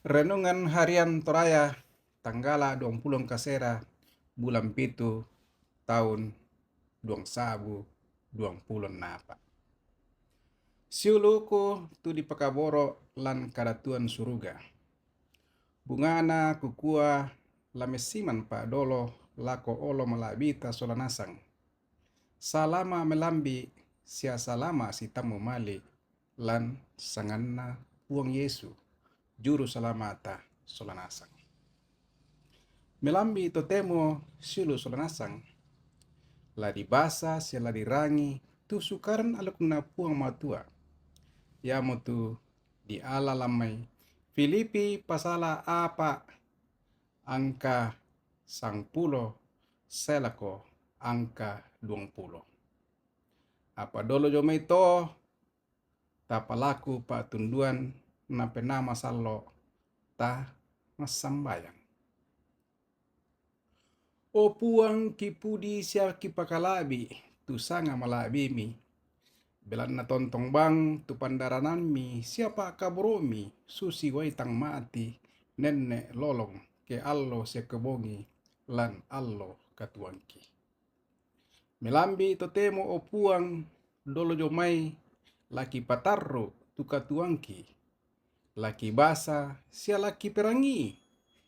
Renungan Harian Toraya Tanggala 20 Kasera bulan pitu tahun 2024. Siuluku tu di pakaboro lan kadatuan suruga. Bungana kukua lamesiman pa dolo lako olo malabita solanasang. Salama melambi sia salama si tamu mali lan sanganna puang Yesu juru salamata solanasang. Melambi totemo silu solanasang. La di basa sia la di rangi tu sukaran alukna puang matua. Ya motu di ala lamai Filipi pasala apa angka sang pulo selako angka 20. Apa dolo jomai to tapalaku pa tunduan na penama sallo ta masambayang. O puang kipudi sia kipakalabi tu sanga malabimi. Belan na tontong bang tu pandaranan mi siapa kabromi susi waitang mati nenne lolong ke allo se kebongi lan allo katuangki. Melambi totemo o puang dolo jomai laki patarro tu katuangki. Laki basa sia laki perangi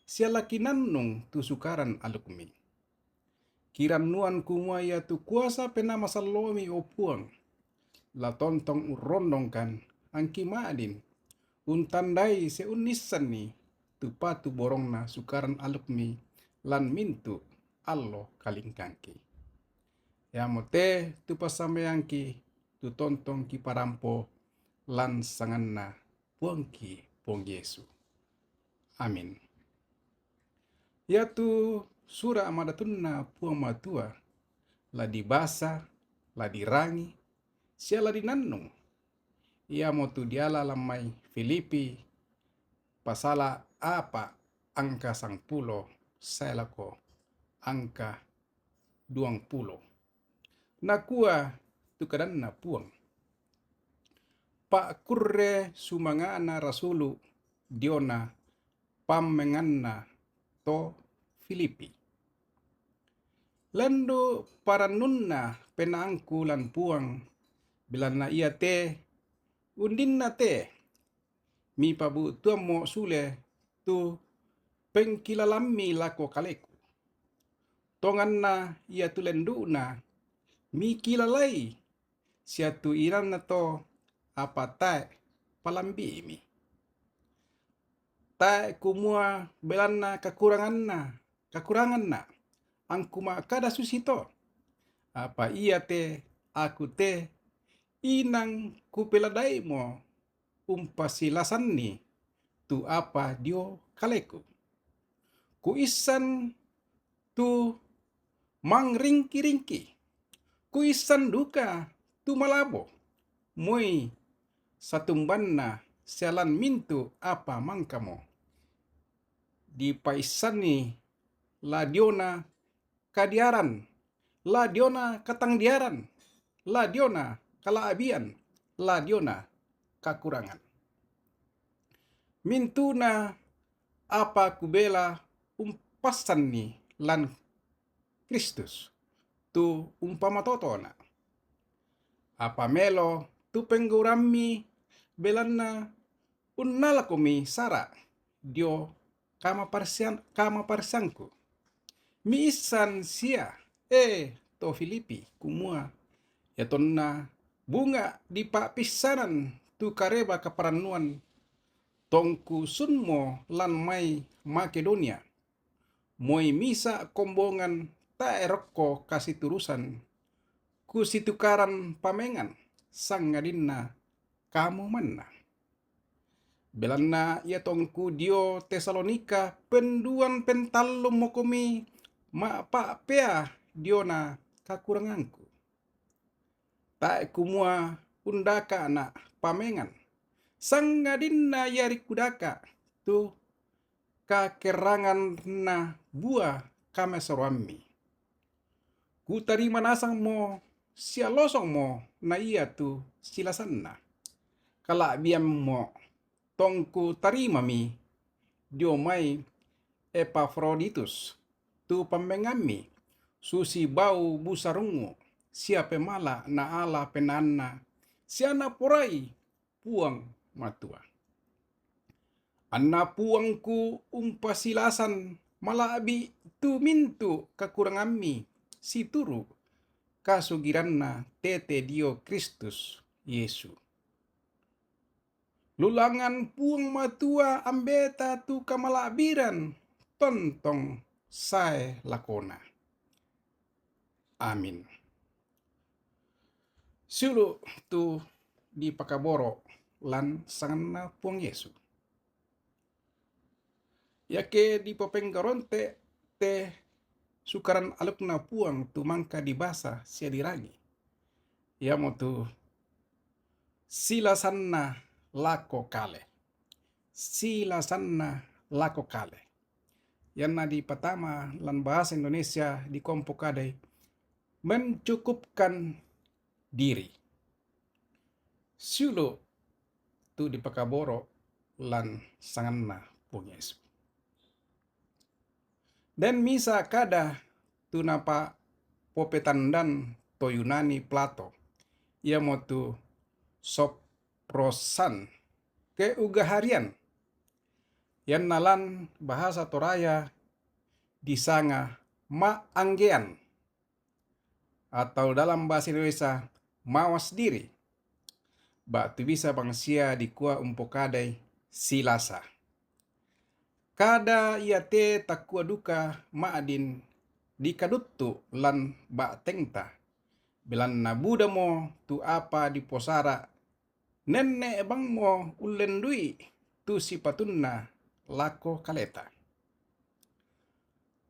sia laki nannung tu sukaran alukmi. Kiran nuan kumaya tu kuasa penama salomi o puang. La tontong urondong kan angki maadin. Untandai se unisan ni tu patu borongna sukaran alukmi lan mintu allo kalingkangki. Ya mote tu pasambayangki tu tontong ki parampo lan sanganna puangki puang Yesu. Amin. Ya tu sura amadatunna puang matua la di basa la di rangi sia la di nannung. Ia motu diala lamai Filipi pasala apa angka sang pulo selako angka 20. Nakua tu kadanna puang. Pak kurre sumangana rasulu diona pamenganna to Filipi. Lendo paranunna penangku lan puang bilana ia te undinna te mi pabu tuamo sule tu pengkilalami lako kaleku. Tonganna ia tu lenduna mi kilalai sia tu iranna to apa tae palambi mi. Tae kumua belanna kakuranganna angkuma kada susito. Apa ia te aku te inang kupeladai mo umpasilasan ni tu apa dio kaleku. Kuisan tu mangringki-ringki. Kuisan duka tu malabo. Moi satumbanna sialan mintu apa mangkamo. Di paisani la diona kadiaran, la diona katangdiaran, la diona kalaabian, la diona kakurangan. Mintuna apa kubela umpasan ni lan Kristus tu umpama totona. Apa melo tu penggurami belanna unnala komi sara dio kama parsangku. Mi isan sia to Filipi kumua ya tonna bunga di papisanan tu kareba kaparanuan tongku sunmo lan mai Makedonia. Moi misa kombongan ta erokko kasih turusan ku situkaran pamengan sang ngadinna kamu manna. Belanna ia tongku dio Tesalonika penduan pentalum mokomi ma pa pea diona kakuranganku. Tak kumua undaka anak pamengan. Sang ngadinna yari kudaka tu kakerangan na buah kame sorwami. Ku tarima nasang mo sia losong mo na iya tu silasanna. Kala biam mo tongku tarima mi diomai Epafroditus tu pembengami susi bau busarungu siapa mala na ala penana siana porai puang matua. Anna puangku umpasilasan malaabi tu mintu kakurangami si turu kasugiranna tete dio Kristus Yesu. Lulangan puang matua ambeta tu kamalabiran tontong sae lakona. Amin. Sulu tu di pakaboro lan sanganna puang Yesu. Yake di popenggaronte te sukaran alukna puang tu mangka di basa sia diragi. Ya mo tu silasanna lako kale. Silasanna lako kale. Yana di pertama lan bahasa Indonesia di kompo kadai mencukupkan diri. Sulu tu di pakaboro lan sanganna puang Yesu. Dan misa kada tu napa popetandan to Yunani Plato. Ia motu soprosan ke uga harian. Yang nalan bahasa Toraya disanga maanggean. Atau dalam bahasa Indonesia mawas diri. Batu bisa bangsia dikua umpokadai silasa. Kada ia te takua duka maadin di kaduttu lan ba tengta. Belan na buda mo tu apa di posara. Nenne bang mo ulendui tu si patunna lako kaleta.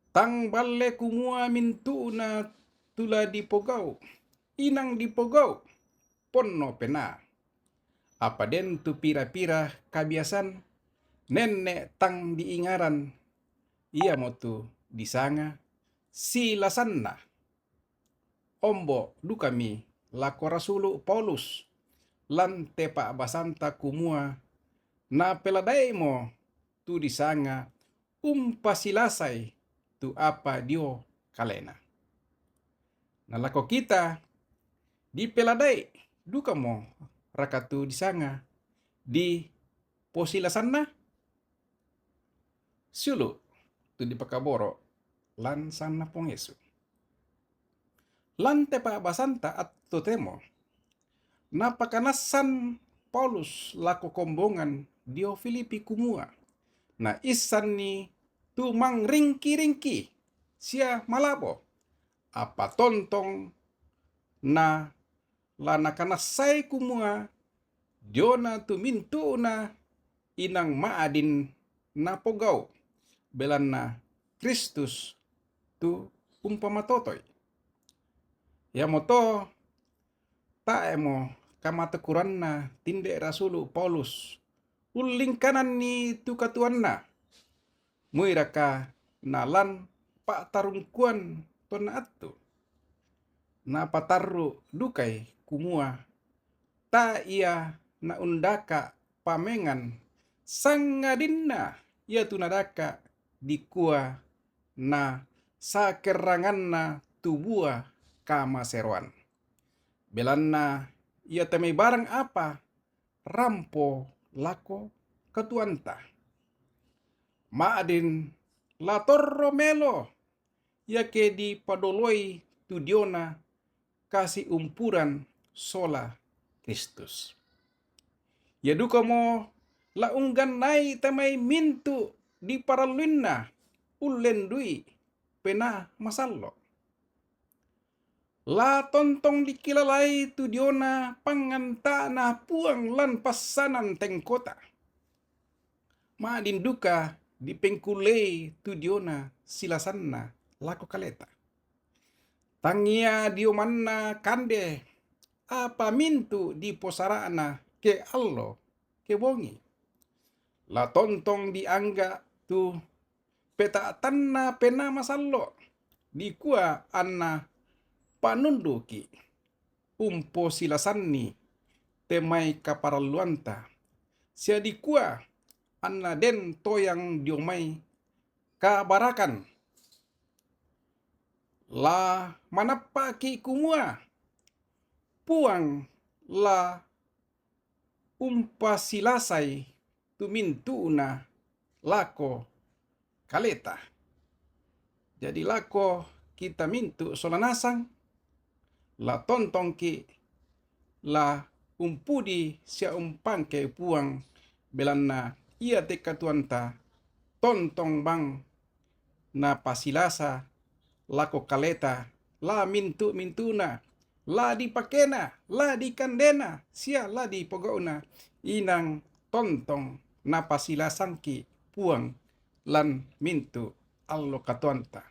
Tang balle kumua mintu na tula di pogau. Inang di pogau. Ponno pena. Apa den tu pira-pira kabiasan. Nenek tang diingaran, ia motu disanga, silasanna. Ombo dukami lako rasulu Paulus, lan tepa basanta kumua, na peladai mo tu disanga, umpasilasay tu apa dio kalena. Nalako kita, di peladai, duka mo rakatu disanga, di posilasanna. Sulu tu di pakaboro lan sanna pong Yesu. Lan tepa basanta at totemo. Napakanasan Paulus lako kombongan dio Filipi kumua. Na isan ni tu mang ringki-ringki sia malabo. Apa tontong na lana kanasay kumua diona tu mintu na inang maadin na pogau. Belan na Kristus tu umpamatotoy. Ya moto tae mo kamatakuran na tinde rasulu Paulus. Uling kanan ni tu katuan na. Muiraka nalan pak tarungkuan to na atu. Na pataru dukai kumua. Ta ia na undaka pamengan sangadinna ia tunadaka dikua na sakerangan na tubua kama seruan. Belanna ia temai barang apa rampo lako ketuanta. Maadin latorro melo ia ke di padoloi tudiona kasih umpuran sola Kristus. Ya duka mo launggan nai temai mintu di paraluinna ulendui pena masallo. La tontong dikilalai tu diona pangantana puang lan pasanan tengkota. Maadin duka di pengkulei tu diona silasanna lako kaleta. Tangia diomanna kande apa mintu di posarana ke allo ke bongi. La tontong diangga tu peta tanna pena masallo dikua anna panunduki umpo silasanni temai kaparaluanta sia dikua anna den toyang diomai kabarakan. La manapaki kumua puang la umpasilasay tumintuna lako kaleta. Jadi lako kita mintu solanasang la tontong ki la umpudi sia umpangke puang belanna ia teka tuanta tontong bang na pasilasa lako kaleta la mintuna la dipakena la dikandena sia la dipogona inang tontong na pasilasangki puang lan mintu allo katuanta.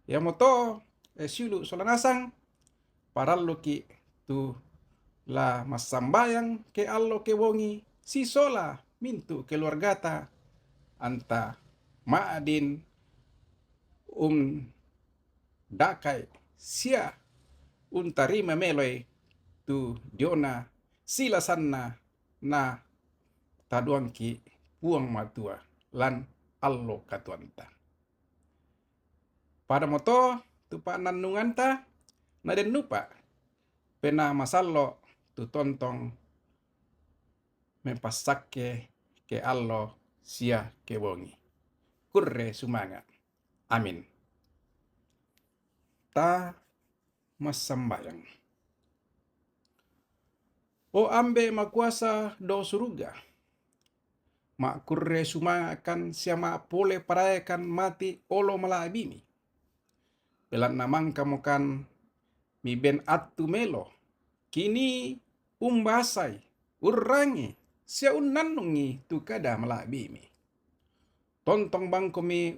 Ya moto siulu solanasang parallo ki tu la masambayang ke allo ke wongi si sola mintu keluargata anta maadin dakai sia tarima meloy tu diona silasanna na taduangki puang matua lan allo katuanta. Pada moto tu pa nanunganta na den lupa pena masallo tu tontong mempasakke ke allo sia ke wongi. Kurre sumanga. Amin. Ta masambayang. O ambe makuasa do suruga. Mak kurre sumanga akan siama pole parayakan mati olo malaabimi. Belan namang kamukan mi ben atu melo. Kini umbasay, urangi, sia unnanungi tu kada malaabimi. Tontong bang kumi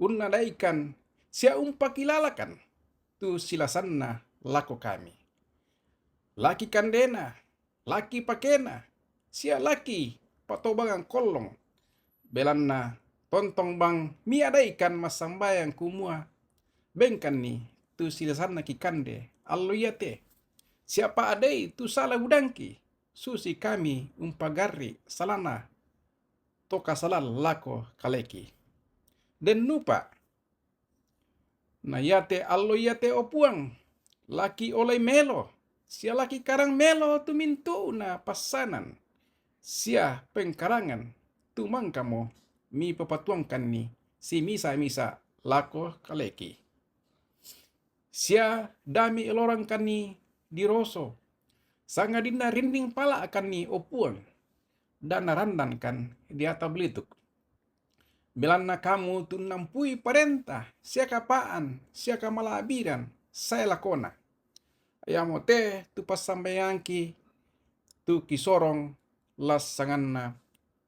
unnadaikan, sia umpakilalakan tu silasanna lako kami. Laki kandena, laki pakena, sia laki patobangang kolong. Belanna tontong bang miadaikan masambayang kumua. Bengkan ni tu silasanna ki kande allo yate. Siapa adai tu salah udangki. Susi kami umpagari salana toka salal lako kaleki. Den nupa na yate allo yate opuang laki olay melo. Sia laki karang melo tu mintu na pasanan. Sia pengkarangan tu mangkamo mi papatuangkan ni si misa-misa lako kaleki. Sia dami elorang kani di roso. Sanga dinda rinding pala akan ni opuang. Dan narandan kan di atabelituk. Belanna kamu tu nampui parentah. Sia kapaan, sia kamalabiran, saya lakona. Ayamote tu pasambayangki tu kisorong las sanganna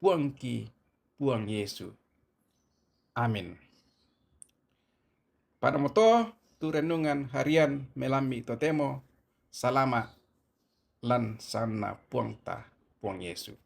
puangki puang Yesu. Amin. Pada moto tu renungan harian melami totemo salama lan sana puangta puang Yesu.